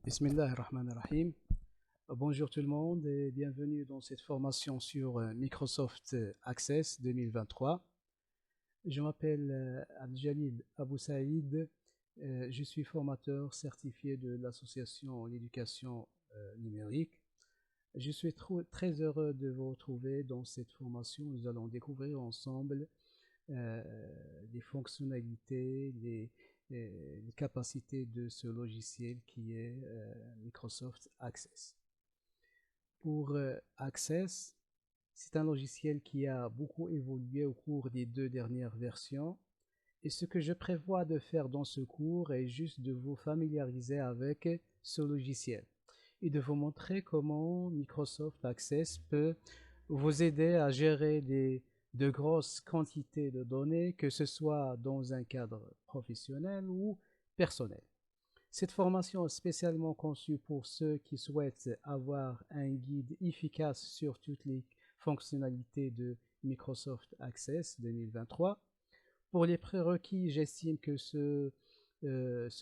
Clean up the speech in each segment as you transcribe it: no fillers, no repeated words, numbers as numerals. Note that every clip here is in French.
Bismillah ar-Rahman ar-Rahim. Bonjour tout le monde et bienvenue dans cette formation sur Microsoft Access 2023. Je m'appelle Abdeljalil Abou Saïd. Je suis formateur certifié de l'association l'éducation numérique. Je suis très heureux de vous retrouver dans cette formation. Nous allons découvrir ensemble les fonctionnalités, les capacités de ce logiciel qui est Microsoft Access. Pour Access, c'est un logiciel qui a beaucoup évolué au cours des 2 dernières versions. Et ce que je prévois de faire dans ce cours est juste de vous familiariser avec ce logiciel et de vous montrer comment Microsoft Access peut vous aider à gérer de grosses quantités de données, que ce soit dans un cadre professionnel ou personnel. Cette formation est spécialement conçue pour ceux qui souhaitent avoir un guide efficace sur toutes les fonctionnalités de Microsoft Access 2023. Pour les prérequis, j'estime que ce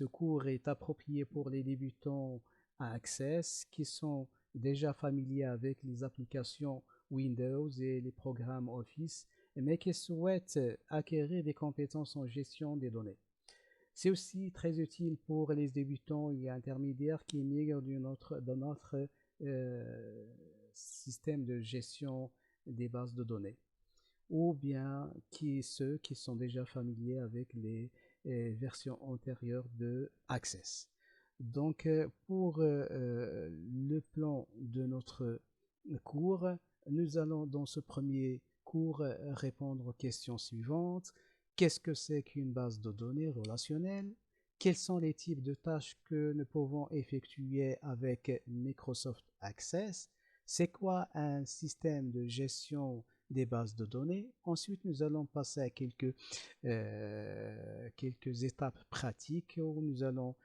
cours est approprié pour les débutants à Access qui sont déjà familiers avec les applications Windows et les programmes Office, mais qui souhaitent acquérir des compétences en gestion des données. C'est aussi très utile pour les débutants et intermédiaires qui migrent dans notre système de gestion des bases de données, ou bien ceux qui sont déjà familiers avec les versions antérieures de Access. Donc, pour le plan de notre cours, nous allons dans ce premier cours répondre aux questions suivantes. Qu'est-ce que c'est qu'une base de données relationnelle? Quels sont les types de tâches que nous pouvons effectuer avec Microsoft Access? C'est quoi un système de gestion des bases de données? Ensuite, nous allons passer à quelques étapes pratiques où nous allons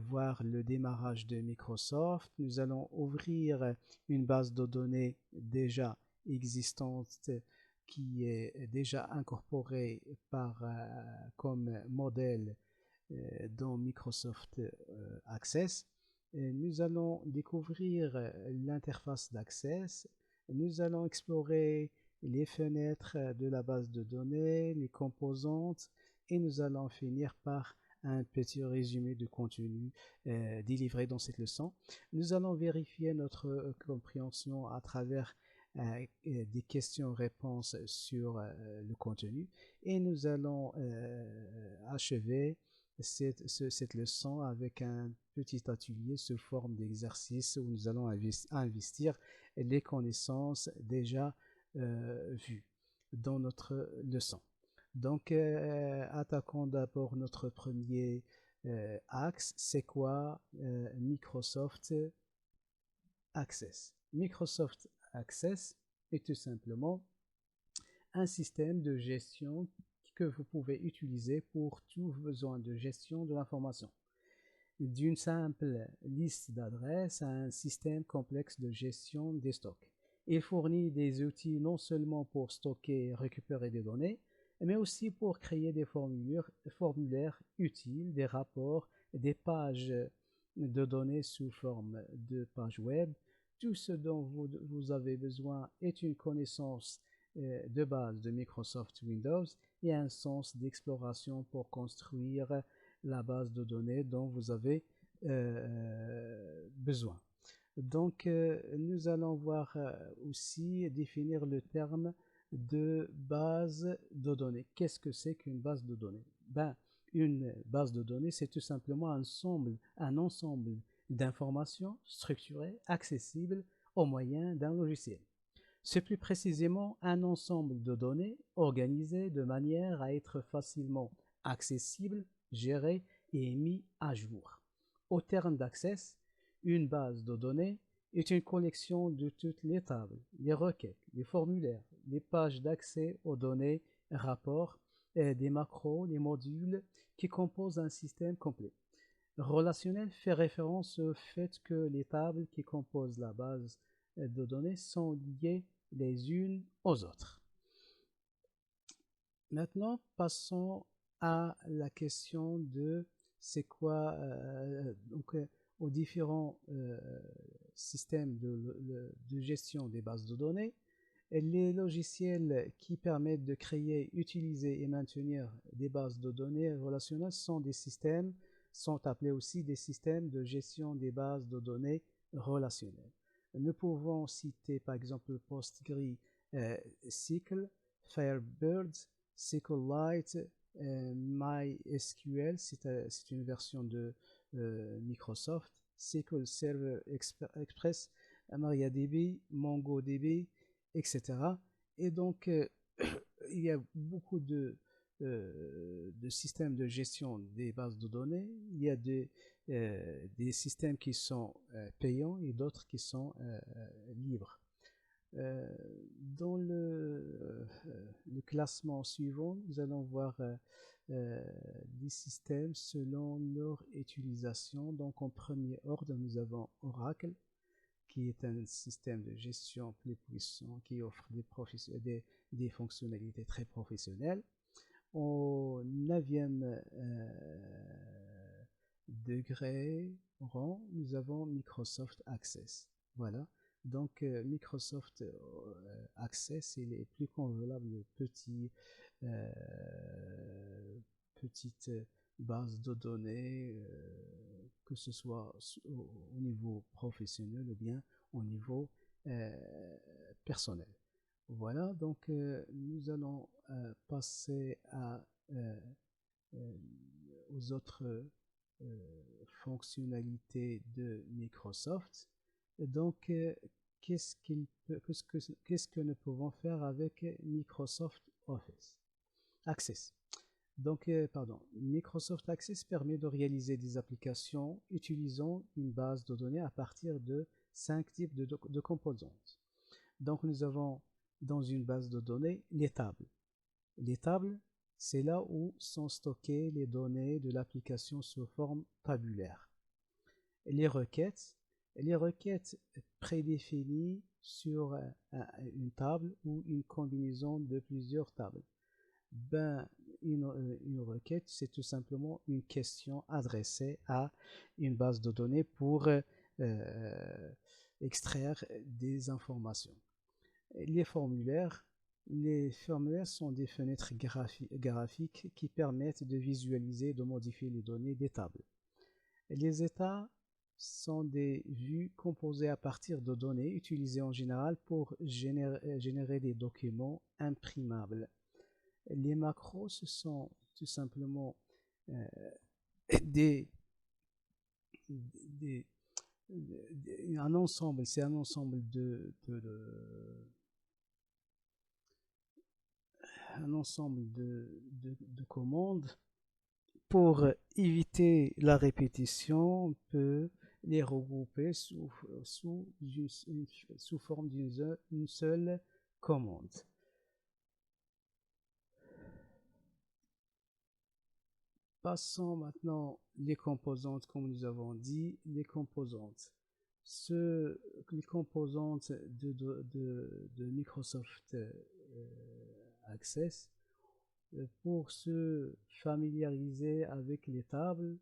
voir le démarrage de Microsoft. Nous allons ouvrir une base de données déjà existante qui est déjà incorporée comme modèle dans Microsoft Access. Nous allons découvrir l'interface d'Access. Nous allons explorer les fenêtres de la base de données, les composantes, et nous allons finir par un petit résumé de contenu délivré dans cette leçon. Nous allons vérifier notre compréhension à travers des questions-réponses sur le contenu et nous allons achever cette leçon avec un petit atelier sous forme d'exercice où nous allons investir les connaissances déjà vues dans notre leçon. Donc, attaquons d'abord notre premier axe. C'est quoi Microsoft Access? Microsoft Access est tout simplement un système de gestion que vous pouvez utiliser pour tous vos besoins de gestion de l'information. D'une simple liste d'adresses à un système complexe de gestion des stocks. Il fournit des outils non seulement pour stocker et récupérer des données, mais aussi pour créer des formulaires utiles, des rapports, des pages de données sous forme de pages web. Tout ce dont vous avez besoin est une connaissance de base de Microsoft Windows et un sens d'exploration pour construire la base de données dont vous avez besoin. Donc, nous allons voir aussi définir le terme de base de données. Qu'est-ce que c'est qu'une base de données? Une base de données, c'est tout simplement un ensemble d'informations structurées, accessibles au moyen d'un logiciel. C'est plus précisément un ensemble de données organisées de manière à être facilement accessible, géré et mis à jour. Au terme d'Access, une base de données est une collection de toutes les tables, les requêtes, les formulaires, les pages d'accès aux données, rapports, des macros, les modules qui composent un système complet. Relationnel fait référence au fait que les tables qui composent la base de données sont liées les unes aux autres. Maintenant, passons à la question de c'est quoi. aux différents systèmes de gestion des bases de données. Et les logiciels qui permettent de créer, utiliser et maintenir des bases de données relationnelles sont appelés aussi des systèmes de gestion des bases de données relationnelles. Nous pouvons citer par exemple PostgreSQL, Firebird, SQLite, MySQL, c'est une version de Microsoft, SQL Server Express, MariaDB, MongoDB, etc. Et donc, il y a beaucoup de systèmes de gestion des bases de données. Il y a des systèmes qui sont payants et d'autres qui sont libres. Dans le classement suivant, nous allons voir les systèmes selon leur utilisation. Donc, en premier ordre, nous avons Oracle, qui est un système de gestion plus puissant qui offre des fonctionnalités très professionnelles. Au 9e degré rang, nous avons Microsoft Access. Voilà. Donc, Microsoft Access, il est plus convenable de petites bases de données, que ce soit au niveau professionnel ou bien au niveau personnel. Voilà, donc nous allons passer aux autres fonctionnalités de Microsoft. Et donc, qu'est-ce que nous pouvons faire avec Microsoft Office Access? Donc, Microsoft Access permet de réaliser des applications utilisant une base de données à partir de 5 types de composantes. Donc, nous avons dans une base de données les tables. Les tables, c'est là où sont stockées les données de l'application sous forme tabulaire. Les requêtes prédéfinies sur une table ou une combinaison de plusieurs tables. Une requête, c'est tout simplement une question adressée à une base de données pour extraire des informations. Les formulaires sont des fenêtres graphiques qui permettent de visualiser et de modifier les données des tables. Les états sont des vues composées à partir de données utilisées en général pour générer des documents imprimables. Les macros, ce sont tout simplement un ensemble de commandes. Pour éviter la répétition, on peut les regrouper sous forme d'une seule commande. Passons maintenant les composantes, comme nous avons dit, les composantes de Microsoft Access. Pour se familiariser avec les tables,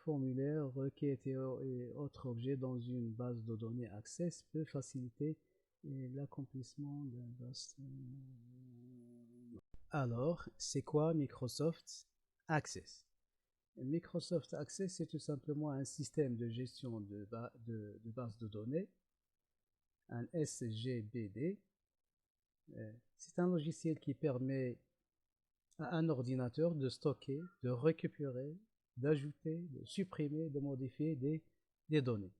formulaires, requêtes et autres objets dans une base de données Access peut faciliter l'accomplissement d'un vaste... Alors, c'est quoi Microsoft Access? Microsoft Access, c'est tout simplement un système de gestion de base de données, un SGBD. C'est un logiciel qui permet à un ordinateur de stocker, de récupérer, d'ajouter, de supprimer, de modifier des données.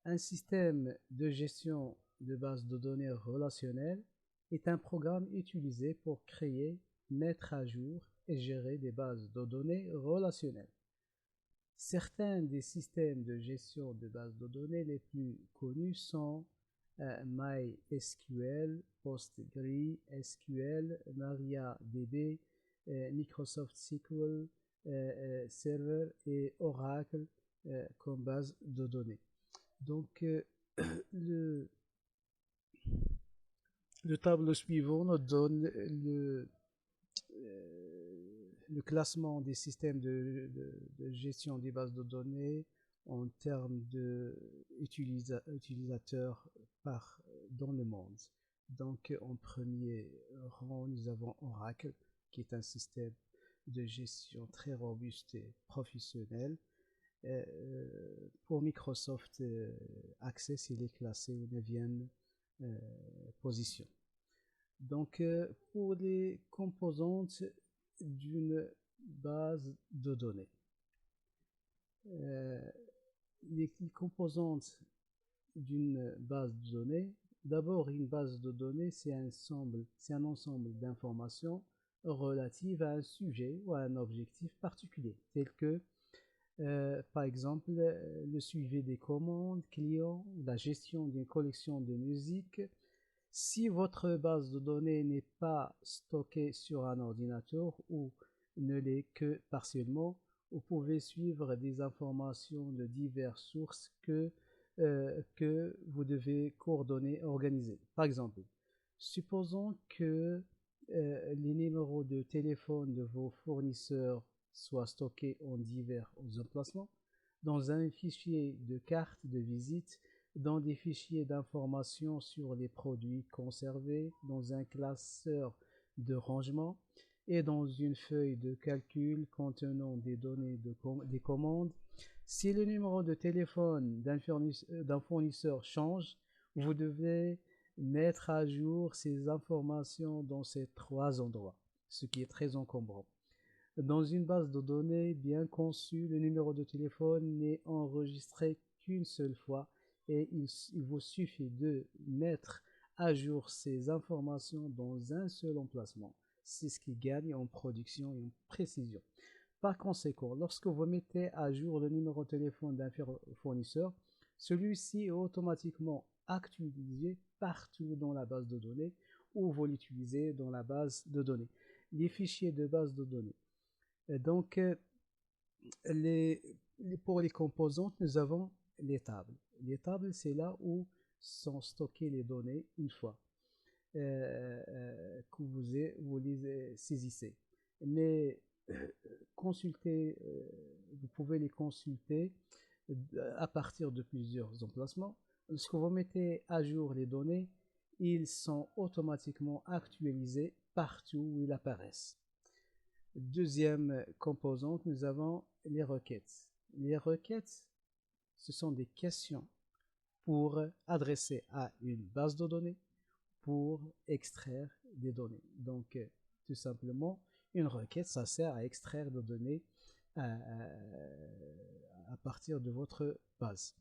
Un système de gestion de base de données relationnelles est un programme utilisé pour créer, mettre à jour et gérer des bases de données relationnelles. Certains des systèmes de gestion de bases de données les plus connus sont MySQL, PostgreSQL, MariaDB, Microsoft SQL Server et Oracle comme base de données. Donc, le tableau suivant nous donne le classement des systèmes de gestion des bases de données en termes d'utilisateurs dans le monde. Donc, en premier rang, nous avons Oracle, qui est un système de gestion très robuste et professionnel. Pour Microsoft Access, il est classé au 9e position. Donc, pour les composantes d'une base de données, les composantes d'une base de données, d'abord, une base de données, c'est un ensemble d'informations relatives à un sujet ou à un objectif particulier, tel que par exemple, le suivi des commandes clients, la gestion d'une collection de musique. Si votre base de données n'est pas stockée sur un ordinateur ou ne l'est que partiellement, vous pouvez suivre des informations de diverses sources que vous devez coordonner, organiser. Par exemple, supposons que les numéros de téléphone de vos fournisseurs soient stockés en divers emplacements, dans un fichier de carte de visite, dans des fichiers d'information sur les produits conservés, dans un classeur de rangement et dans une feuille de calcul contenant des données des commandes. Si le numéro de téléphone d'un fournisseur change, vous devez mettre à jour ces informations dans ces 3 endroits, ce qui est très encombrant. Dans une base de données bien conçue, le numéro de téléphone n'est enregistré qu'une seule fois et il vous suffit de mettre à jour ces informations dans un seul emplacement. C'est ce qui gagne en production et en précision. Par conséquent, lorsque vous mettez à jour le numéro de téléphone d'un fournisseur, celui-ci est automatiquement actualisé partout dans la base de données ou vous l'utilisez dans la base de données. Les fichiers de base de données. Donc, pour les composantes, nous avons les tables. Les tables, c'est là où sont stockées les données une fois que vous les saisissez. Mais vous pouvez les consulter à partir de plusieurs emplacements. Lorsque vous mettez à jour les données, ils sont automatiquement actualisés partout où ils apparaissent. Deuxième composante, nous avons les requêtes. Les requêtes, ce sont des questions pour adresser à une base de données pour extraire des données. Donc, tout simplement, une requête, ça sert à extraire des données à partir de votre base.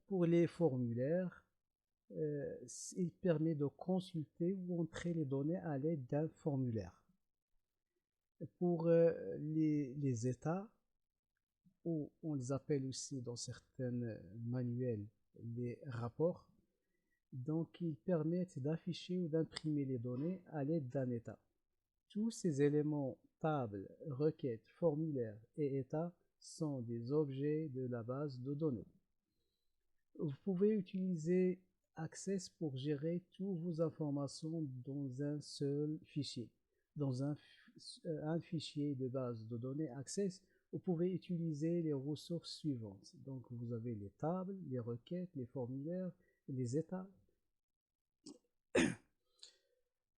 Pour les formulaires, il permet de consulter ou entrer les données à l'aide d'un formulaire. Pour les états, ou on les appelle aussi dans certains manuels les rapports, donc ils permettent d'afficher ou d'imprimer les données à l'aide d'un état. Tous ces éléments, tables, requêtes, formulaires et états, sont des objets de la base de données. Vous pouvez utiliser Access pour gérer toutes vos informations dans un seul fichier. Dans un fichier de base de données Access, vous pouvez utiliser les ressources suivantes. Donc, vous avez les tables, les requêtes, les formulaires, les états.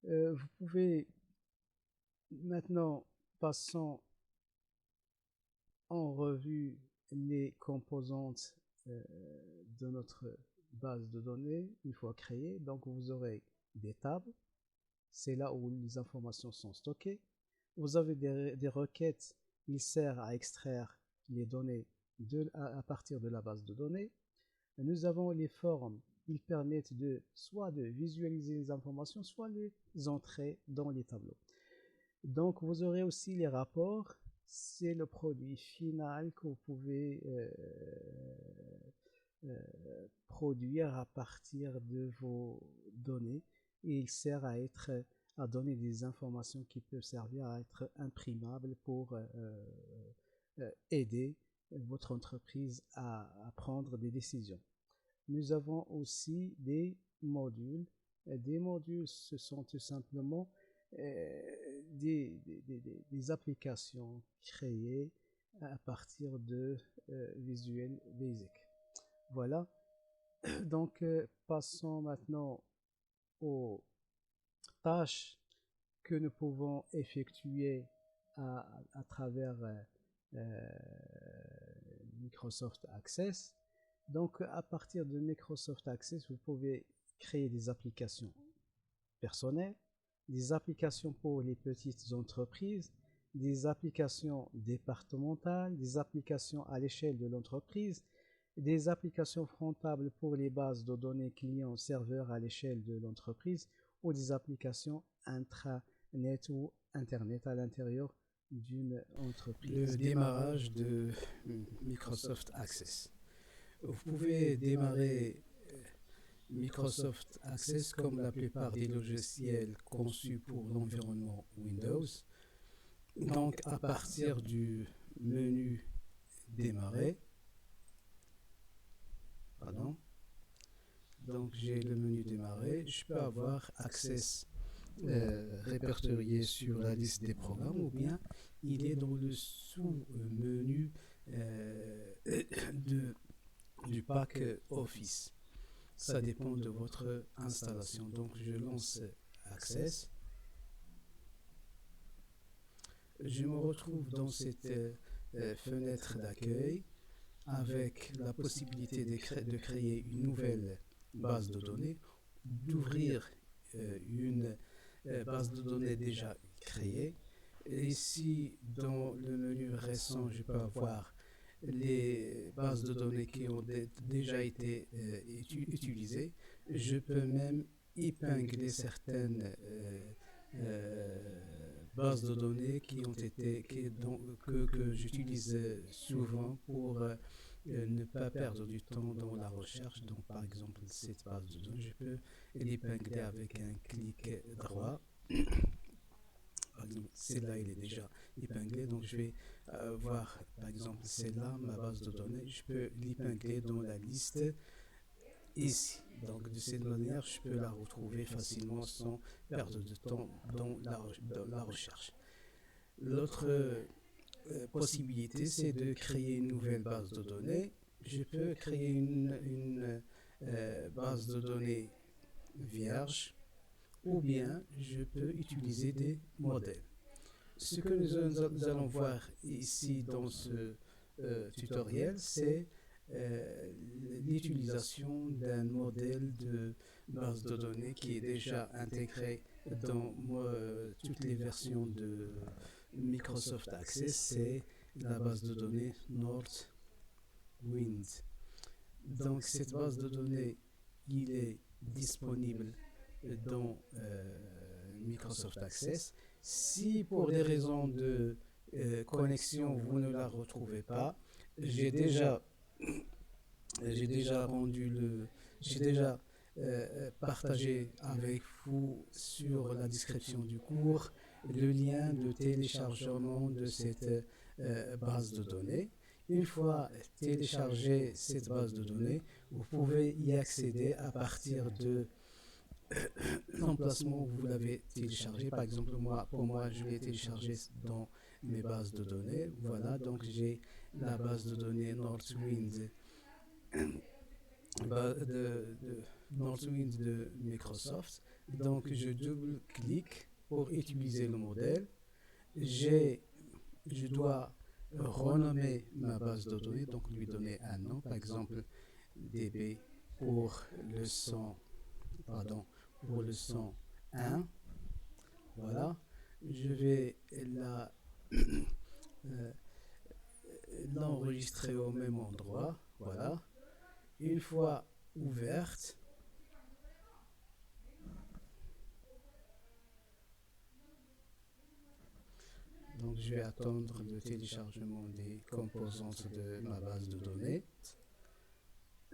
Vous pouvez maintenant passons en revue les composantes de notre base de données une fois créée. Donc, vous aurez des tables. C'est là où les informations sont stockées. Vous avez des requêtes. Il sert à extraire les données à partir de la base de données. Nous avons les formes. Ils permettent soit de visualiser les informations, soit les entrer dans les tableaux. Donc, vous aurez aussi les rapports. C'est le produit final que vous pouvez produire à partir de vos données. Et il sert à donner des informations qui peuvent servir à être imprimables pour aider votre entreprise à prendre des décisions. Nous avons aussi des modules. Des modules, ce sont tout simplement des applications créées à partir de Visual Basic. Voilà. Donc, passons maintenant aux tâches que nous pouvons effectuer à travers Microsoft Access. Donc, à partir de Microsoft Access, vous pouvez créer des applications personnelles, des applications pour les petites entreprises, des applications départementales, des applications à l'échelle de l'entreprise, des applications frontables pour les bases de données clients-serveurs à l'échelle de l'entreprise ou des applications intranet ou Internet à l'intérieur d'une entreprise. Le démarrage de Microsoft Access. Vous pouvez démarrer Microsoft Access comme la plupart des logiciels conçus pour l'environnement Windows. Donc, à partir du menu Démarrer, donc j'ai le menu Démarrer, je peux avoir Access répertorié sur la liste des programmes ou bien il est dans le sous-menu du pack Office. Ça dépend de votre installation. Donc je lance Access. Je me retrouve dans cette fenêtre d'accueil avec la possibilité de créer une nouvelle base de données, d'ouvrir une base de données déjà créée. Et ici, dans le menu récent, je peux avoir les bases de données qui ont déjà été utilisées. Je peux même épingler certaines bases de données qui ont été que j'utilise souvent pour ne pas perdre du temps dans la recherche. Donc par exemple cette base de données, je peux l'épingler avec un clic droit. Par exemple, celle-là, elle est déjà épinglée, donc je vais voir, par exemple, celle-là, ma base de données, je peux l'épingler dans la liste ici. Donc, de cette manière, je peux la retrouver facilement sans perdre de temps dans la recherche. L'autre possibilité, c'est de créer une nouvelle base de données. Je peux créer une base de données vierge, ou bien je peux utiliser des modèles. Ce que nous allons voir ici dans ce tutoriel, c'est l'utilisation d'un modèle de base de données qui est déjà intégré dans toutes les versions de Microsoft Access, c'est la base de données Northwind. Donc cette base de données, il est disponible dans Microsoft Access. Si pour des raisons de connexion vous ne la retrouvez pas, j'ai déjà partagé avec vous sur la description du cours le lien de téléchargement de cette base de données. Une fois téléchargé cette base de données, vous pouvez y accéder à partir de l'emplacement où vous l'avez téléchargé. Par exemple, pour moi, je l'ai téléchargé dans mes bases de données. Voilà, donc j'ai la base de données Northwind Northwind de Microsoft. Donc, je double-clique pour utiliser le modèle. Je dois renommer ma base de données, donc lui donner un nom, par exemple DB pour le 101. Voilà, je vais l'enregistrer au même endroit. Voilà, une fois ouverte, donc je vais attendre le téléchargement des composantes de ma base de données.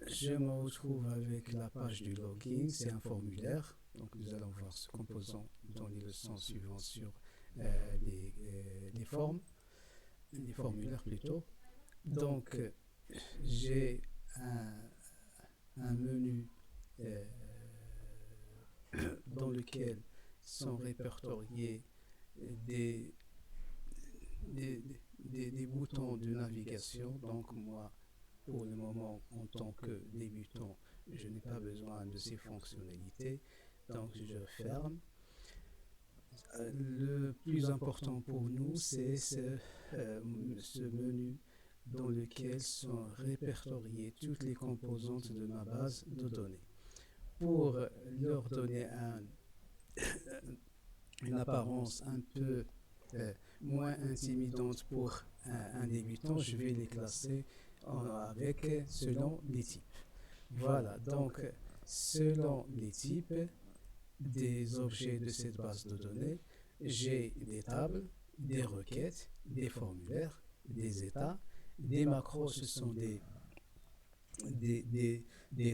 Je me retrouve avec la page du login, c'est un formulaire. Donc nous allons voir ce composant dans les leçons suivantes sur les formes, les formulaires plutôt. Donc j'ai un menu dans lequel sont répertoriés des, des boutons de navigation. Donc moi, pour le moment, en tant que débutant, je n'ai pas besoin de ces fonctionnalités. Donc je ferme. Le plus important pour nous, c'est ce menu dans lequel sont répertoriées toutes les composantes de ma base de données. Pour leur donner une apparence un peu moins intimidante pour un débutant, je vais les classer selon les types. Voilà, donc selon les types des objets de cette base de données, j'ai des tables, des requêtes, des formulaires, des états, des macros, ce sont des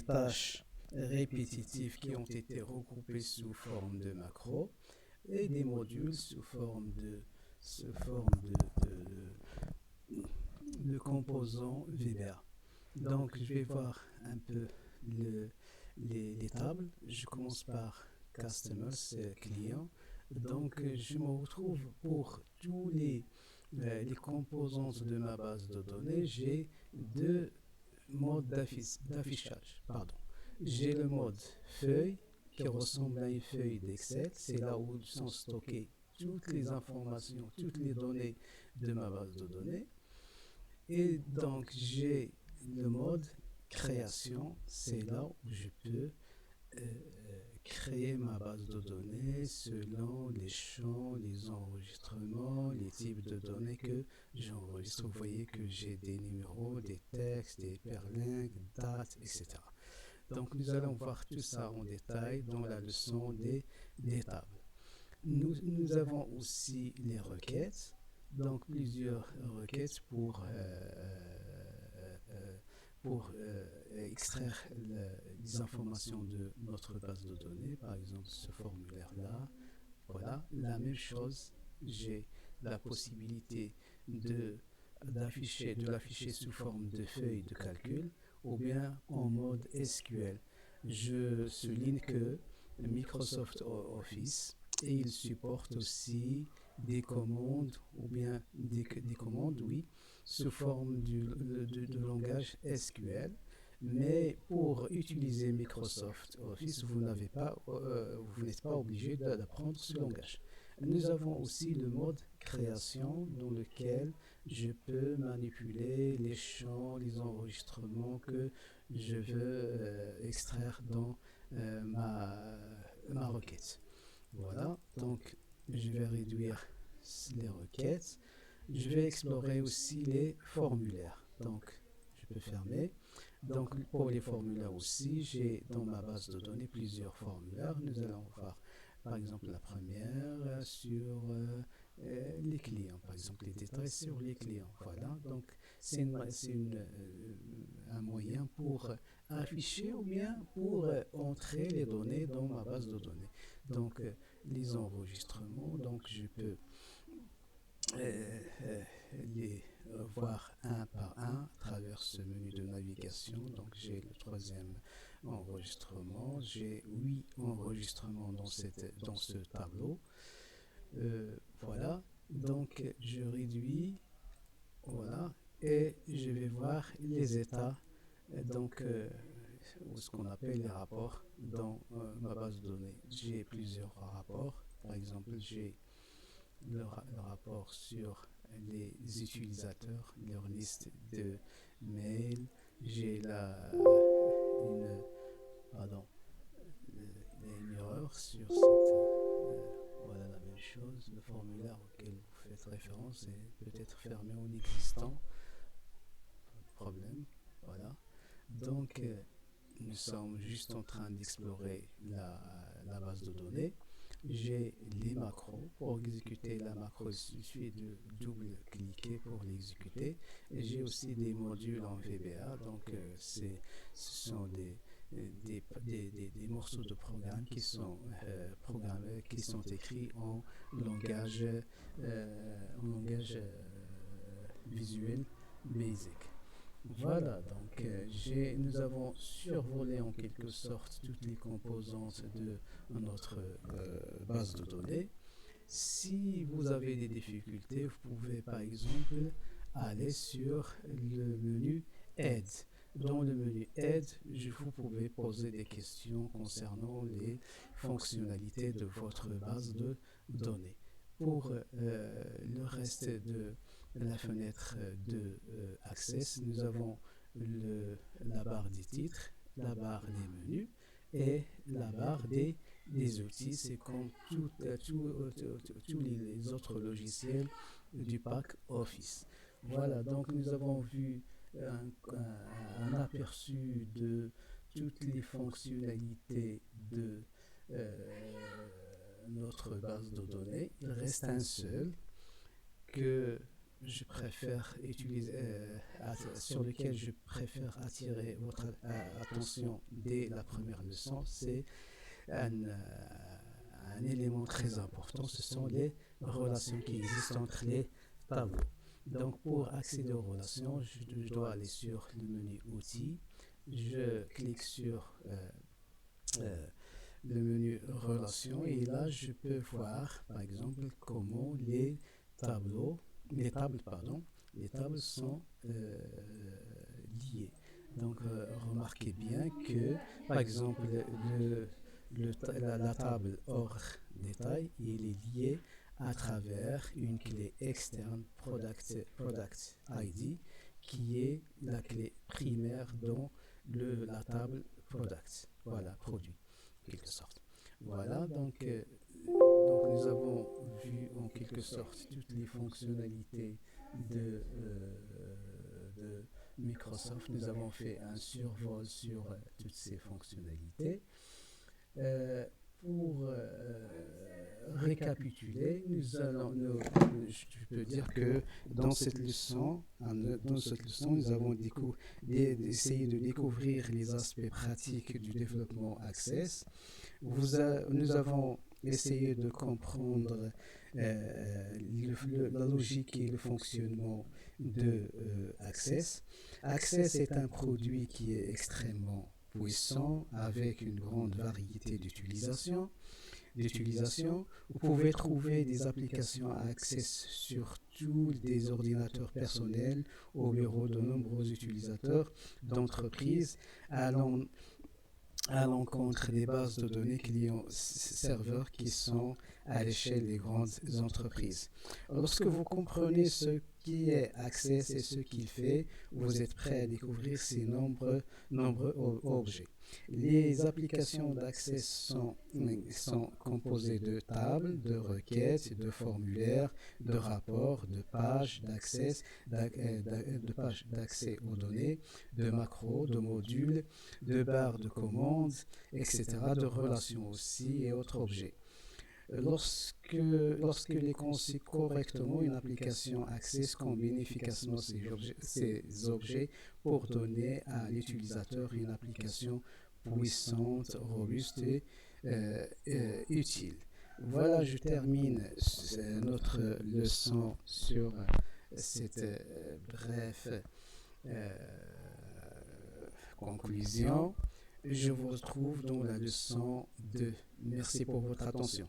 tâches répétitives qui ont été regroupées sous forme de macros et des modules sous forme de composants VBA. Donc je vais voir un peu les tables. Je commence par Customers, client. Donc je me retrouve pour tous les composantes de ma base de données. J'ai deux modes d'affichage. Pardon. J'ai le mode feuille qui ressemble à une feuille d'Excel. C'est là où sont stockées toutes les informations, toutes les données de ma base de données. Et donc j'ai le mode création. C'est là où je peux créer ma base de données selon les champs, les enregistrements, les types de données que j'enregistre. Vous voyez que j'ai des numéros, des textes, des hyperlinks, dates, etc. Donc nous allons voir tout ça en détail dans la leçon des tables. Nous avons aussi les requêtes, donc plusieurs requêtes pour extraire les informations de notre base de données, par exemple ce formulaire-là. Voilà, la même chose, j'ai la possibilité de l'afficher sous forme de feuille de calcul ou bien en mode SQL. Je souligne que Microsoft Office, et il supporte aussi des commandes ou bien des commandes, oui, sous forme de langage SQL. Mais pour utiliser Microsoft Office, vous n'êtes pas obligé d'apprendre ce langage. Nous avons aussi le mode création dans lequel je peux manipuler les champs, les enregistrements que je veux extraire dans ma requête. Voilà, donc je vais réduire les requêtes. Je vais explorer aussi les formulaires. Donc, je peux fermer. Donc, pour les formulaires aussi, j'ai dans ma base de données plusieurs formulaires. Nous allons voir, par exemple, la première sur les clients, par exemple, les détails sur les clients. Voilà, donc c'est un moyen pour afficher ou bien pour entrer les données dans ma base de données. Donc, les enregistrements, donc je peux les voir un par un à travers ce menu de navigation. Donc j'ai le troisième enregistrement, j'ai 8 enregistrements dans ce tableau. Voilà, donc je réduis, voilà, et je vais voir les états, donc ce qu'on appelle les rapports dans ma base de données. J'ai plusieurs rapports, par exemple j'ai le rapport sur les utilisateurs, leur liste de mails. J'ai une erreur sur voilà la même chose. Le formulaire auquel vous faites référence est peut-être fermé ou inexistant. Pas de problème. Voilà. Donc, nous sommes juste en train d'explorer la base de données. J'ai les macros. Pour exécuter la macro, il suffit de double-cliquer pour l'exécuter. Et j'ai aussi des modules en VBA. Donc, ce sont des morceaux de programme qui sont programmés, qui sont écrits en langage visuel basic. Voilà, donc nous avons survolé en quelque sorte toutes les composantes de notre base de données. Si vous avez des difficultés, vous pouvez par exemple aller sur le menu Aide. Dans le menu Aide, vous pouvez poser des questions concernant les fonctionnalités de votre base de données. Pour le reste de la fenêtre de Access, nous avons la barre des titres, la barre des menus et la barre des outils. C'est comme tous les autres logiciels du pack Office. Voilà, donc nous avons vu un aperçu de toutes les fonctionnalités de notre base de données. Il reste un seul que je préfère utiliser, sur lequel je préfère attirer votre attention dès la première leçon, c'est un élément très important, ce sont les relations qui existent entre les tableaux. Donc pour accéder aux relations, je dois aller sur le menu outils, je clique sur le menu relations et là je peux voir par exemple comment les tables sont liées. Donc remarquez bien que par exemple la table hors détail, il est lié à travers une clé externe Product ID qui est la clé primaire dans la table Product, voilà, produit en quelque sorte. Voilà, donc nous avons vu en quelque sorte toutes les fonctionnalités de Microsoft. Nous avons fait un survol sur toutes ces fonctionnalités. Pour récapituler, je peux dire que dans cette leçon, nous avons essayé de découvrir les aspects pratiques du développement Access. Nous avons essayé de comprendre la logique et le fonctionnement de Access. Access est un produit qui est extrêmement puissant avec une grande variété d'utilisation. Vous pouvez trouver des applications à Access sur tous les ordinateurs personnels au bureau de nombreux utilisateurs d'entreprises allant à l'encontre des bases de données clients-serveurs qui sont à l'échelle des grandes entreprises. Lorsque vous comprenez ce qui est Access et ce qu'il fait, vous êtes prêt à découvrir ces nombreux objets. Les applications d'Access sont composées de tables, de requêtes, de formulaires, de rapports, de pages d'accès aux données, de macros, de modules, de barres de commandes, etc., de relations aussi et autres objets. Lorsqu'elle est conçue correctement, une application Access combine efficacement ces objets pour donner à l'utilisateur une application puissante, robuste et utile. Voilà, je termine notre leçon sur cette brève conclusion. Je vous retrouve dans la leçon 2. Merci pour votre attention.